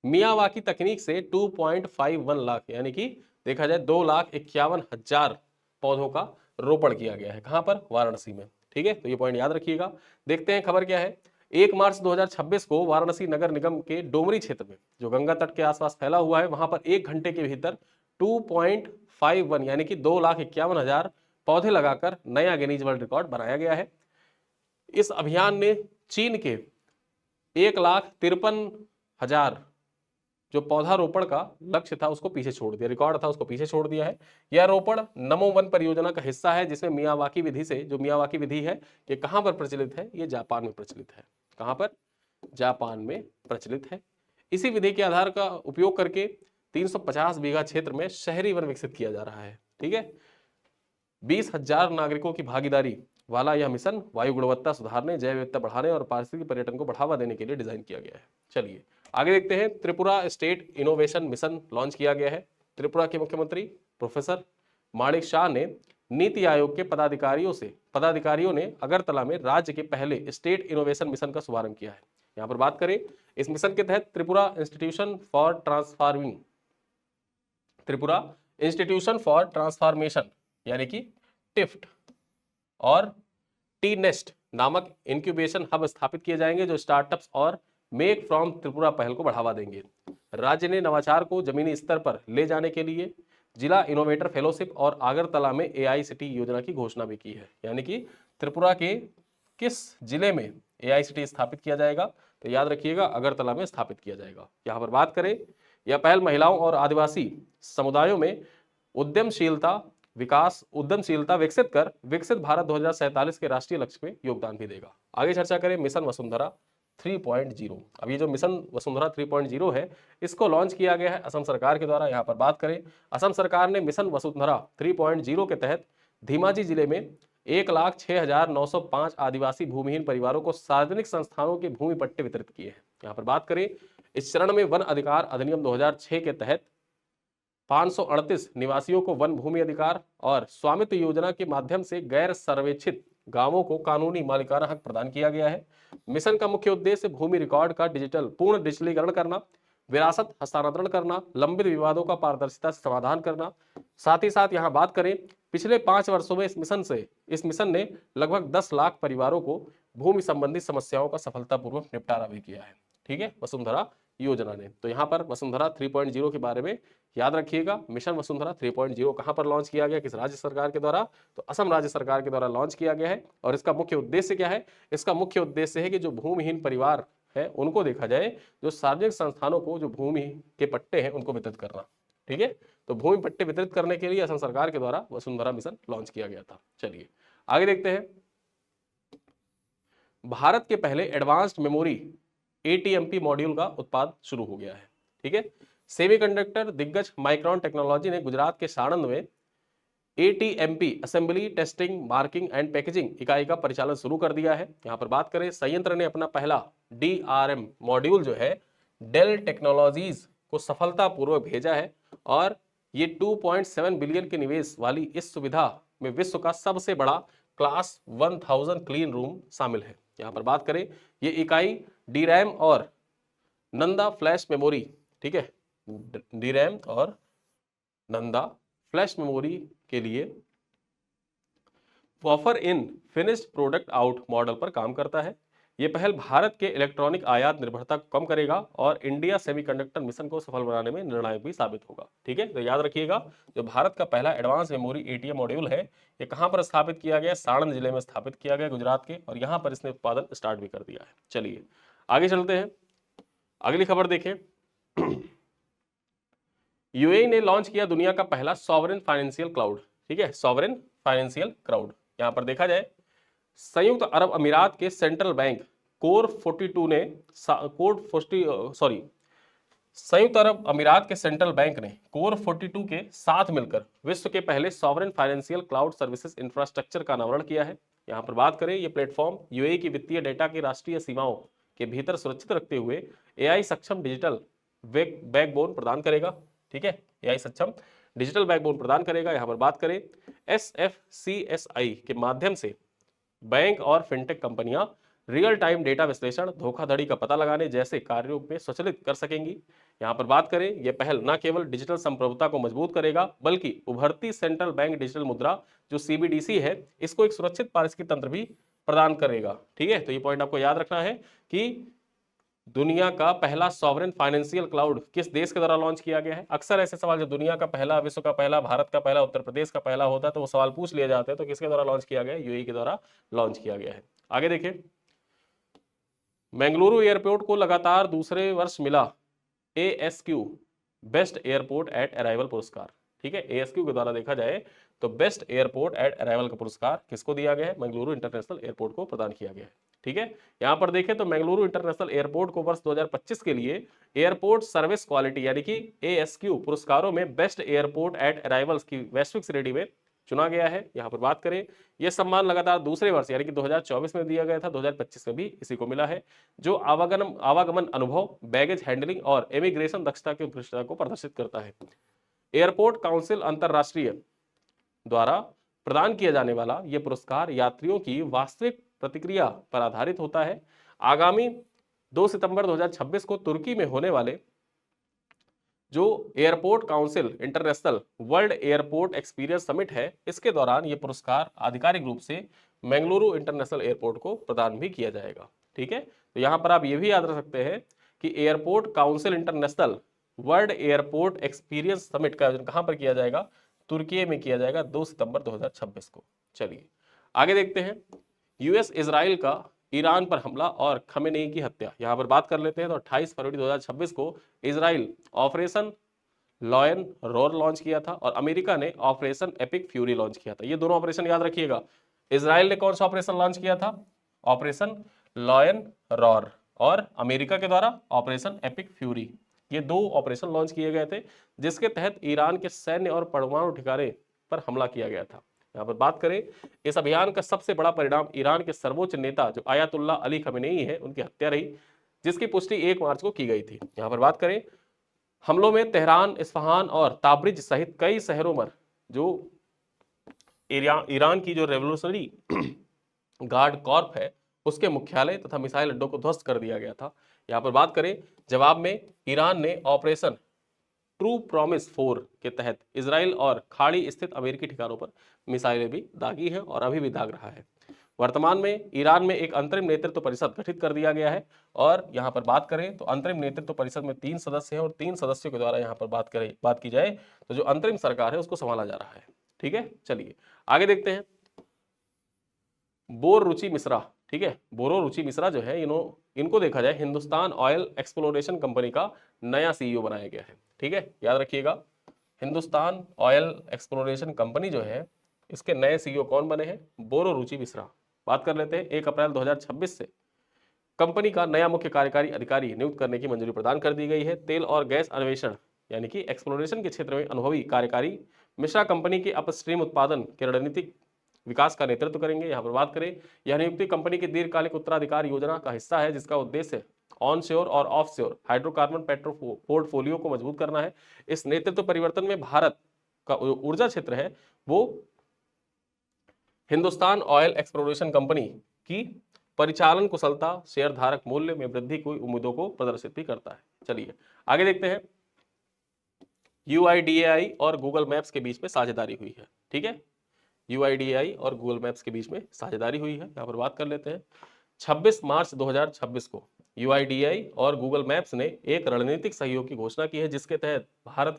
मियावाकी तकनीक से 2.51 लाख यानी कि देखा जाए 2,51,000 पौधों का रोपण किया गया है। कहां पर? वाराणसी में, ठीक है। तो ये पॉइंट याद रखिएगा। देखते हैं खबर क्या है। 1 मार्च 2026 को वाराणसी नगर निगम के डोमरी क्षेत्र में जो गंगा तट के आसपास फैला हुआ है वहां पर 1 घंटे के भीतर 2.51 यानी कि 2,51,000 पौधे लगाकर नया गिनीज वर्ल्ड रिकॉर्ड बनाया गया है। इस अभियान ने चीन के 1,53,000 जो पौधारोपण का लक्ष्य था उसको पीछे छोड़ दिया, रिकॉर्ड था उसको पीछे छोड़ दिया है। यह रोपण नमो वन परियोजना का हिस्सा है, जिसमें मियावाकी विधि से जो मियावाकी विधि है ये कहां पर प्रचलित है? ये जापान में प्रचलित है। कहां पर? जापान में प्रचलित है। इसी विधि के आधार का उपयोग करके 350 बीघा क्षेत्र में शहरी वन विकसित किया जा रहा है, ठीक है। 20,000 नागरिकों की भागीदारी वाला यह मिशन वायु गुणवत्ता सुधारने, जैव विविधता बढ़ाने और पारिस्थितिक पर्यटन को बढ़ावा देने के लिए डिजाइन किया गया है। चलिए आगे देखते हैं। Tripura state innovation mission launch किया गया है। त्रिपुरा के मुख्यमंत्री प्रोफेसर माणिक शाह ने नीति आयोग के पदाधिकारियों ने अगरतला में राज्य के पहले स्टेट इनोवेशन मिशन का शुभारंभ किया है। यहाँ पर बात करें, इस मिशन के तहत त्रिपुरा इंस्टीट्यूशन फॉर ट्रांसफॉर्मेशन यानी कि टिफ्ट और टी-नेस्ट नामक इंक्यूबेशन हब स्थापित किए जाएंगे जो स्टार्टअप्स और मेक फ्रॉम त्रिपुरा पहल को बढ़ावा देंगे। राज्य ने नवाचार को जमीनी स्तर पर ले जाने के लिए जिला इनोवेटर फेलोशिप और अगरतला में AICTE योजना की घोषणा भी की है। यानी कि त्रिपुरा के किस जिले में AICTE स्थापित किया जाएगा? तो याद रखिएगा अगरतला में स्थापित किया जाएगा। यहाँ पर बात करें, यह पहल महिलाओं और आदिवासी समुदायों में उद्यमशीलता विकसित कर विकसित भारत 2047 के राष्ट्रीय लक्ष्य में योगदान भी देगा। आगे चर्चा करें मिशन वसुंधरा 3.0। अब ये जो मिशन वसुंधरा 3.0 है इसको लॉन्च किया गया है असम सरकार के द्वारा। यहाँ पर बात करें, असम सरकार ने मिशन वसुंधरा 3.0 के तहत धीमाजी जिले में 1,06,905 आदिवासी भूमिहीन परिवारों को सार्वजनिक संस्थानों के भूमि पट्टे वितरित किए हैं। यहाँ पर बात करें, इस चरण में वन अधिकार अधिनियम 2006 के तहत 538 निवासियों को वन भूमि अधिकार और स्वामित्व योजना के माध्यम से गैर सर्वेक्षित गांवों को कानूनी मालिकाना हक प्रदान किया गया है। मिशन का मुख्य उद्देश्य भूमि रिकॉर्ड का पूर्ण डिजिटलीकरण करना, विरासत हस्तांतरण करना, लंबित विवादों का पारदर्शिता से समाधान करना। साथ ही साथ यहाँ बात करें, पिछले 5 वर्षों में इस मिशन ने लगभग 10 लाख परिवारों को भूमि संबंधी समस्याओं का सफलतापूर्वक निपटारा भी किया है, ठीक है, वसुंधरा योजना ने। तो यहाँ पर वसुंधरा 3.0 के बारे में याद रखिएगा। मिशन वसुंधरा 3.0 कहां पर लॉन्च किया गया, किस राज्य सरकार के द्वारा? तो असम राज्य सरकार के द्वारा लॉन्च किया गया है। और इसका मुख्य उद्देश्य क्या है? इसका मुख्य उद्देश्य है कि जो भूमिहीन परिवार है उनको देखा जाए, जो सार्वजनिक संस्थानों को जो भूमि के पट्टे हैं उनको वितरित करना, ठीक है। तो भूमि पट्टे वितरित करने के लिए असम सरकार के द्वारा वसुंधरा मिशन लॉन्च किया गया था। चलिए आगे देखते हैं। भारत के पहले एडवांस्ड मेमोरी ATMP मॉड्यूल का उत्पाद शुरू हो गया है। ठीक है, सेमीकंडक्टर दिग्गज माइक्रोन टेक्नोलॉजी ने गुजरात के साणंद में ATMP assembly testing marking and packaging इकाई का परिचालन शुरू कर दिया है। यहां पर बात करें, संयंत्र ने अपना पहला DRM मॉड्यूल जो है डेल टेक्नोलॉजीज को सफलतापूर्वक भेजा है और ये 2.7 बिलियन के निवेश वाली इस सुविधा में विश्व का सबसे बड़ा क्लास 1000 क्लीन रूम शामिल है। यहां पर बात करें, ये इकाई DRAM और नंदा फ्लैश मेमोरी, ठीक है, DRAM और नंदा फ्लैश मेमोरी के लिए offer in finished product out model पर काम करता है। यह पहल भारत के इलेक्ट्रॉनिक आयात निर्भरता को कम करेगा और इंडिया सेमीकंडक्टर मिशन को सफल बनाने में निर्णायक भी साबित होगा। ठीक है, तो याद रखिएगा, जो भारत का पहला एडवांस मेमोरी ATM मॉड्यूल है, ये कहां पर स्थापित किया गया? साणंद जिले में स्थापित किया गया, गुजरात के, और यहां पर इसने उत्पादन स्टार्ट भी कर दिया है। चलिए आगे चलते हैं, अगली खबर देखें। UAE ने लॉन्च किया दुनिया का पहला सॉवरेन फाइनेंशियल क्लाउड। ठीक है, सॉवरेन फाइनेंशियल क्लाउड। यहां पर देखा जाए, संयुक्त अरब अमीरात के सेंट्रल बैंक कोर 42 ने संयुक्त अरब अमीरात के सेंट्रल बैंक ने कोर 42 के साथ मिलकर विश्व के पहले sovereign financial cloud services infrastructure का अनावरण किया है। यहां पर बात करें, यह प्लेटफॉर्म UAE की वित्तीय डेटा की राष्ट्रीय सीमाओं के भीतर सुरक्षित रखते हुए AI सक्षम डिजिटल बैकबोन प्रदान करेगा। ठीक है, AI सक्षम डिजिटल बैकबोन प्रदान करेगा। यहां पर बात करें, SFCSI के माध्यम से बैंक और फिनटेक कंपनियां रियल टाइम डेटा विश्लेषण, धोखाधड़ी का पता लगाने जैसे कार्यों में स्वचालित कर सकेंगी। यहां पर बात करें, यह पहल न केवल डिजिटल संप्रभुता को मजबूत करेगा बल्कि उभरती सेंट्रल बैंक डिजिटल मुद्रा जो CBDC है, इसको एक सुरक्षित पारिस्थितिकी तंत्र भी प्रदान करेगा। ठीक है, तो ये पॉइंट आपको याद रखना है कि दुनिया का पहला सॉवरेन फाइनेंशियल क्लाउड किस देश के द्वारा लॉन्च किया गया है। अक्सर ऐसे सवाल, जो दुनिया का पहला, विश्व का पहला, भारत का पहला, उत्तर प्रदेश का पहला होता है, तो वो सवाल पूछ लिए जाते हैं। तो किसके द्वारा लॉन्च किया गया है? UAE के द्वारा लॉन्च किया गया है। आगे देखें, बेंगलुरु एयरपोर्ट को लगातार दूसरे वर्ष मिला ASQ best airport at arrival पुरस्कार। ठीक है, ASQ के द्वारा देखा जाए तो बेस्ट एयरपोर्ट एट अराइवल का पुरस्कार किसको दिया गया है? बेंगलुरु इंटरनेशनल एयरपोर्ट को प्रदान किया गया है। ठीक है, यहां पर देखें तो बेंगलुरु इंटरनेशनल एयरपोर्ट को वर्ष 2025 के लिए एयरपोर्ट सर्विस क्वालिटी यानी कि ASQ पुरस्कारों में बेस्ट एयरपोर्ट एट अराइवल्स की वैश्विक श्रेणी में चुना गया है। यहां पर बात करें, यह सम्मान लगातार दूसरे वर्ष यानी कि 2024 में दिया गया था, 2025 में भी इसी को मिला है, जो आवागमन अनुभव, बैगेज हैंडलिंग और इमिग्रेशन दक्षता की उत्कृष्टता को प्रदर्शित करता है। एयरपोर्ट काउंसिल अंतरराष्ट्रीय द्वारा प्रदान किया जाने वाला यह पुरस्कार यात्रियों की वास्तविक प्रतिक्रिया पर आधारित होता है। आगामी 2 सितंबर 2026 को तुर्की में होने वाले जो airport council international world airport experience summit है, इसके दौरान यह पुरस्कार आधिकारिक रूप से बेंगलुरु इंटरनेशनल एयरपोर्ट को प्रदान भी किया जाएगा। ठीक है, तो यहां पर आप ये भी याद रख सकते हैं कि airport council international world airport experience summit का आयोजन कहां पर किया जाएगा? तुर्की में किया जाएगा 2 सितंबर 2026 को। चलिए आगे देखते हैं, US इजराइल का ईरान पर हमला और खमेनेई की हत्या। यहां पर बात कर लेते हैं, तो 28 फरवरी 2026 को Israel operation lion roar launch किया था और अमेरिका ने ऑपरेशन एपिक फ्यूरी लॉन्च किया था। ये दोनों ऑपरेशन याद रखिएगा। इजराइल ने कौन सा ऑपरेशन लॉन्च किया था? ऑपरेशन लॉयन रोर, और अमेरिका के द्वारा ऑपरेशन एपिक फ्यूरी। ये दो ऑपरेशन लॉन्च किए गए थे जिसके तहत ईरान के सैन्य और परमाणु ठिकाने पर हमला किया गया था। यहां पर बात करें, इस अभियान का सबसे बड़ा परिणाम ईरान के सर्वोच्च नेता जो आयतुल्ला अली खमेनेई है, उनकी हत्या रही, जिसकी पुष्टि 1 मार्च को की गई थी। यहां पर बात करें, हमलों में तेहरान, इस्फहान और ताब्रिज सहित कई शहरों पर जो ईरान की जो रेवोल्यूशनरी गार्ड कॉर्प है, उसके मुख्यालय तथा मिसाइल अड्डों को ध्वस्त कर दिया गया था। यहां पर बात करें, जवाब में ईरान ने ऑपरेशन ट्रू प्रॉमिस 4 के तहत इजराइल और खाड़ी स्थित अमेरिकी ठिकानों पर मिसाइलें भी दागी हैं और अभी भी दाग रहा है। वर्तमान में ईरान में एक अंतरिम नेतृत्व परिषद गठित कर दिया गया है और यहां पर बात करें तो अंतरिम नेतृत्व परिषद में 3 सदस्य हैं और 3 सदस्यों के द्वारा यहां पर बात की जाए तो जो अंतरिम सरकार है उसको संभाला जा रहा है। ठीक है, चलिए आगे देखते हैं। बोर रुचि मिश्रा, ठीक है, बोरो रुचि मिश्रा जो है, इनको देखा जाए हिंदुस्तान ऑयल एक्सप्लोरेशन कंपनी का नया CEO बनाया गया है। ठीक है, याद रखिएगा, हिंदुस्तान ऑयल एक्सप्लोरेशन कंपनी जो है, इसके नए CEO कौन बने हैं? बोरो रुचि मिश्रा। बात कर लेते हैं। 1 अप्रैल 2026 से कंपनी का नया मुख्य कार्यकारी अधिकारी नियुक्त करने की मंजूरी प्रदान कर दी गई है। तेल और गैस अन्वेषण यानी कि एक्सप्लोरेशन के क्षेत्र में अनुभवी कार्यकारी मिश्रा कंपनी के अपस्ट्रीम उत्पादन के रणनीतिक विकास का नेतृत्व करेंगे। यहाँ पर बात करें, यह नियुक्ति कंपनी की दीर्घकालिक उत्तराधिकार योजना का हिस्सा है, जिसका उद्देश्य ऑन श्योर और of sure hydrocarbon petro portfolio को मजबूत करना है। इस नेतृत्व परिवर्तन में भारत का ऊर्जा क्षेत्र है वो हिंदुस्तान ऑयल एक्सप्लोरेशन कंपनी की परिचालन कुशलता, शेयर धारक मूल्य में वृद्धि की उम्मीदों को प्रदर्शित भी करता है। चलिए आगे देखते हैं। UIDAI और गूगल मैप्स के बीच में साझेदारी हुई है। ठीक है, UIDAI और गूगल मैप्स के बीच में साझेदारी हुई है। यहाँ पर बात कर लेते हैं। 26 मार्च 2026 को UIDAI और गूगल मैप्स ने एक रणनीतिक सहयोग की घोषणा की है, जिसके तहत भारत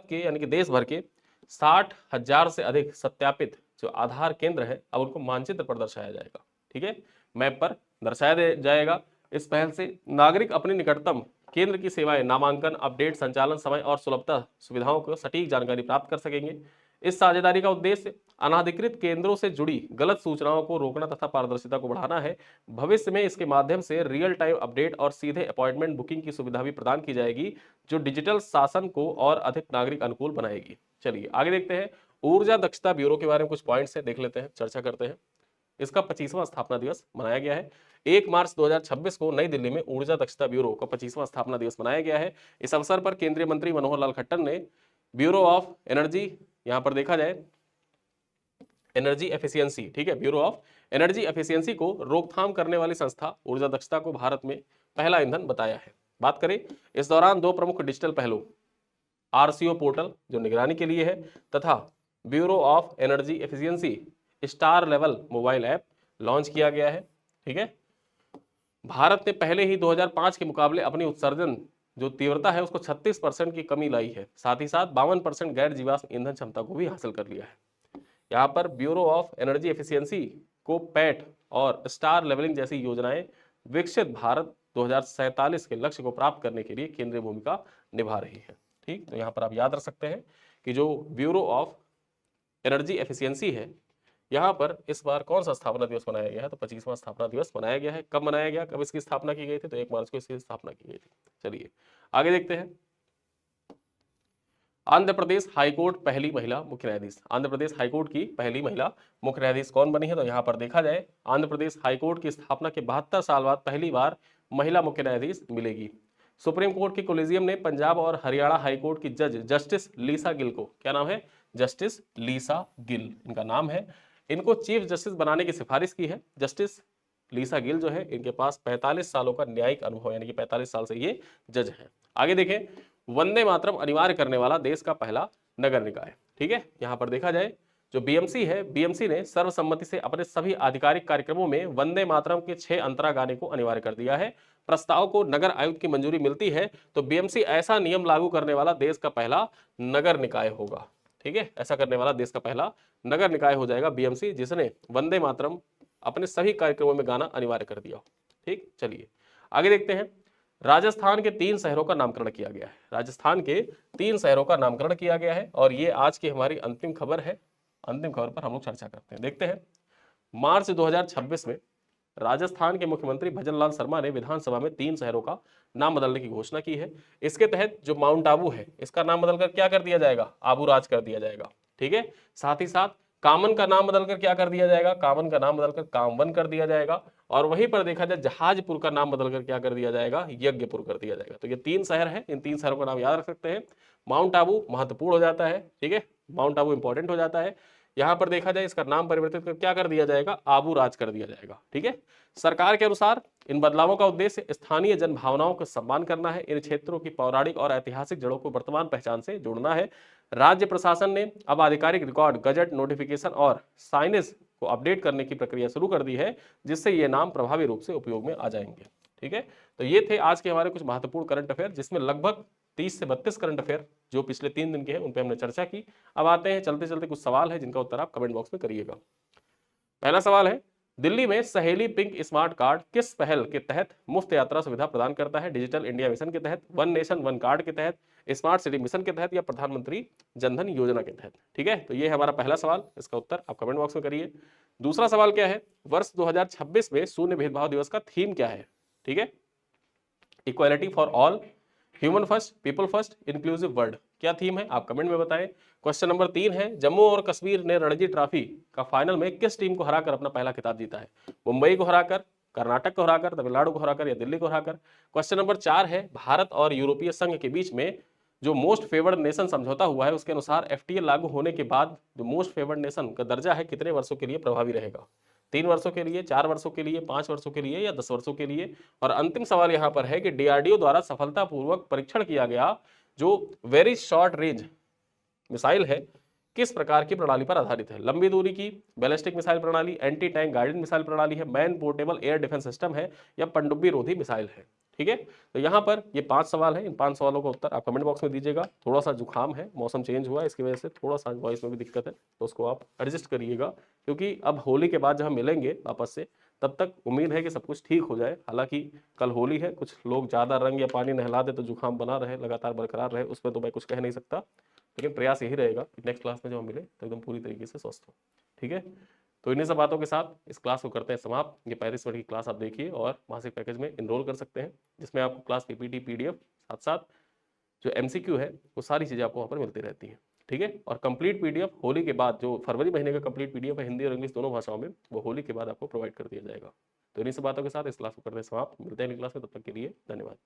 के यानी कि देश भर के 60,000 से अधिक सत्यापित जो आधार केंद्र है, अब उनको मानचित्र पर दर्शाया जाएगा। ठीक है, मैप पर दर्शाया जाएगा। इस पहल से नागरिक अपने निकटतम केंद्र की सेवाएं, नामांकन, अपडेट, संचालन समय और सुलभता सुविधाओं को सटीक जानकारी प्राप्त कर सकेंगे। इस साझेदारी का उद्देश्य अनाधिकृत केंद्रों से जुड़ी गलत सूचनाओं को रोकना तथा पारदर्शिता को बढ़ाना है। भविष्य में इसके माध्यम से रियल टाइम अपडेट और सीधे अपॉइंटमेंट बुकिंग की सुविधा भी प्रदान की जाएगी, जो डिजिटल शासन को और अधिक नागरिक अनुकूल बनाएगी। चलिए आगे देखते हैं। ऊर्जा दक्षता ब्यूरो के बारे में कुछ पॉइंट्स है, देख लेते हैं, चर्चा करते हैं। इसका 25वां स्थापना दिवस मनाया गया है। 1 मार्च 2026 को नई दिल्ली में ऊर्जा दक्षता ब्यूरो का 25वां स्थापना दिवस मनाया गया है। इस अवसर पर केंद्रीय मंत्री मनोहर लाल खट्टर ने ब्यूरो ऑफ एनर्जी, यहां पर देखा जाए एनर्जी एफिशिएंसी, ठीक है, ब्यूरो ऑफ एनर्जी एफिशिएंसी को रोकथाम करने वाली संस्था ऊर्जा दक्षता को भारत में पहला ईंधन बताया है। बात करें, इस दौरान 2 प्रमुख डिजिटल पहलू RCO पोर्टल जो निगरानी के लिए है तथा bureau of energy efficiency star level mobile app launch किया गया है। ठीक है, भारत ने पहले ही 2005 के मुकाबले अपनी उत्सर्जन जो तीव्रता है उसको 36% की कमी लाई है। साथ ही साथ 52% गैर जीवाश्म ईंधन क्षमता को भी हासिल कर लिया है। यहाँ पर ब्यूरो ऑफ एनर्जी एफिशिएंसी को पैट और स्टार लेवलिंग जैसी योजनाएं विकसित भारत 2047 के लक्ष्य को प्राप्त करने के लिए केंद्रीय भूमिका निभा रही है। ठीक, तो यहाँ पर आप याद रख सकते हैं कि जो ब्यूरो ऑफ एनर्जी एफिशिएंसी है, यहाँ पर इस बार कौन सा स्थापना दिवस मनाया गया है, तो 25वां स्थापना दिवस मनाया गया है। कब मनाया गया, कब इसकी स्थापना की गई थी, तो 1 मार्च को इसकी स्थापना की गई थी। चलिए आगे देखते हैं। आंध्र प्रदेश हाईकोर्ट पहली महिला मुख्य न्यायाधीश, आंध्र प्रदेश हाईकोर्ट की पहली महिला मुख्य न्यायाधीश कौन बनी है, तो यहाँ पर देखा जाए आंध्र प्रदेश हाईकोर्ट की स्थापना के 72 साल बाद पहली बार महिला मुख्य न्यायाधीश मिलेगी। सुप्रीम कोर्ट के कोलेजियम ने पंजाब और हरियाणा हाईकोर्ट की जज जस्टिस लीसा गिल को, क्या नाम है, जस्टिस लीसा गिल इनका नाम है, इनको चीफ जस्टिस बनाने की सिफारिश की है। जस्टिस लीसा गिल जो है, इनके पास 45 सालों का न्यायिक अनुभव, यानी कि 45 साल से ये जज हैं। आगे देखें, वंदे मातरम अनिवार्य करने वाला देश का पहला नगर निकाय। ठीक है, यहाँ पर देखा जाए जो BMC है, BMC ने सर्वसम्मति से अपने सभी आधिकारिक कार्यक्रमों में वंदे मातरम के 6 अंतरा गाने को अनिवार्य कर दिया है। प्रस्ताव को नगर आयुक्त की मंजूरी मिलती है तो BMC ऐसा नियम लागू करने वाला देश का पहला नगर निकाय होगा। ठीक है, ऐसा करने वाला देश का पहला नगर निकाय हो जाएगा BMC, जिसने वंदे मातरम अपने सभी कार्यक्रमों में गाना अनिवार्य कर दिया। ठीक, चलिए आगे देखते हैं। राजस्थान के 3 शहरों का नामकरण किया गया है, राजस्थान के 3 शहरों का नामकरण किया गया है और ये आज की हमारी अंतिम खबर है। अंतिम खबर पर हम लोग चर्चा करते हैं। देखते हैं, मार्च 2026 में राजस्थान के मुख्यमंत्री भजन लाल शर्मा ने विधानसभा में 3 शहरों का नाम बदलने की घोषणा की है। इसके तहत जो माउंट आबू है, इसका नाम बदलकर क्या कर दिया जाएगा, आबू राज कर दिया जाएगा। ठीक है, साथ ही साथ कामन का नाम बदलकर क्या कर दिया जाएगा, कामन का नाम बदलकर कामवन कर दिया जाएगा। और वहीं पर देखा जाए जहाजपुर का नाम बदलकर क्या कर दिया जाएगा, यज्ञपुर कर दिया जाएगा। तो ये 3 शहर हैं, इन 3 शहरों का नाम याद रख सकते हैं। माउंट आबू महत्वपूर्ण हो जाता है। ठीक है, माउंट आबू इंपॉर्टेंट हो जाता है। यहाँ पर देखा जाए इसका नाम परिवर्तित कर क्या कर दिया जाएगा, आबू राज कर दिया जाएगा। ठीक है, सरकार के अनुसार इन बदलावों का उद्देश्य स्थानीय जन भावनाओं का सम्मान करना है। इन क्षेत्रों की पौराणिक और ऐतिहासिक जड़ों को वर्तमान पहचान से जोड़ना है। राज्य प्रशासन ने अब आधिकारिक रिकॉर्ड, गजट, नोटिफिकेशन और साइनेज को अपडेट करने की प्रक्रिया शुरू कर दी है, जिससे ये नाम प्रभावी रूप से उपयोग में आ जाएंगे। ठीक है, तो ये थे आज के हमारे कुछ महत्वपूर्ण करंट अफेयर, जिसमें लगभग 30 से 32 करंट अफेयर जो पिछले 3 दिन के हैं उन पे हमने चर्चा की। अब आते हैं चलते चलते कुछ सवाल है जिनका उत्तर आप कमेंट बॉक्स में करिएगा। पहला सवाल है, दिल्ली में सहेली पिंक स्मार्ट कार्ड किस पहल के तहत मुफ्त यात्रा सुविधा प्रदान करता है, डिजिटल इंडिया मिशन के तहत, वन नेशन वन कार्ड के तहत, स्मार्ट सिटी मिशन के तहत या प्रधानमंत्री जनधन योजना के तहत। ठीक है, तो ये है हमारा पहला सवाल, इसका उत्तर आप कमेंट बॉक्स में करिए। दूसरा सवाल क्या है, वर्ष 2026 में शून्य भेदभाव दिवस का थीम क्या है? ठीक है, equality for all, human first, people first, inclusive world. क्या थीम है आप कमेंट में बताएं। क्वेश्चन नंबर 3 है, जम्मू और कश्मीर ने रणजी ट्रॉफी का फाइनल में किस टीम को हराकर अपना पहला खिताब जीता है? मुंबई को हराकर, कर्नाटक को हराकर, तमिलनाडु को हराकर या दिल्ली को हराकर? क्वेश्चन नंबर 4 है, भारत और यूरोपीय संघ के बीच में जो मोस्ट फेवर्ड नेशन समझौता हुआ है उसके अनुसार एफटीए लागू होने के बाद जो मोस्ट फेवर्ड नेशन का दर्जा है कितने वर्षों के लिए प्रभावी रहेगा? 3 वर्षों के लिए, 4 वर्षों के लिए, 5 वर्षों के लिए या 10 वर्षों के लिए? और अंतिम सवाल यहां पर है कि डीआरडीओ द्वारा सफलतापूर्वक परीक्षण किया गया जो वेरी शॉर्ट रेंज मिसाइल है किस प्रकार की प्रणाली पर आधारित है? लंबी दूरी की बैलिस्टिक मिसाइल प्रणाली, एंटी टैंक गाइडेड मिसाइल प्रणाली है, man portable air defence system है या पनडुब्बी रोधी मिसाइल है? ठीक है, तो यहाँ पर ये 5 सवाल है। इन 5 सवालों का उत्तर आप कमेंट बॉक्स में दीजिएगा। थोड़ा सा जुकाम है, मौसम चेंज हुआ है, इसकी वजह से थोड़ा सा वॉइस में भी दिक्कत है, तो उसको आप एडजस्ट करिएगा, क्योंकि अब होली के बाद जब हम मिलेंगे वापस से तब तक उम्मीद है कि सब कुछ ठीक हो जाए। हालांकि कल होली है, कुछ लोग ज़्यादा रंग या पानी नहला दे तो जुकाम बना रहे, लगातार बरकरार रहे, उसमें तो मैं कुछ कह नहीं सकता, लेकिन प्रयास यही रहेगा कि नेक्स्ट क्लास में जब हम मिले तो एकदम पूरी तरीके से स्वस्थ हो। ठीक है, तो इन्हीं सब बातों के साथ इस क्लास को करते हैं समाप्त। ये 35 मिनट की क्लास आप देखिए और मासिक पैकेज में इनरोल कर सकते हैं, जिसमें आपको क्लास पीपीटी, पीडीएफ, साथ साथ जो एमसीक्यू है वो सारी चीज़ें आपको वहाँ पर मिलती रहती हैं। ठीक है, और कंप्लीट पीडीएफ होली के बाद, जो फरवरी महीने का कंप्लीट पीडीएफ है हिंदी और इंग्लिश दोनों भाषाओं में, वो होली के बाद आपको प्रोवाइड कर दिया जाएगा। तो इन्हीं सब बातों के साथ इस क्लास को करते हैं समाप्त। मिलते हैं अगली क्लास में, तब तक के लिए धन्यवाद।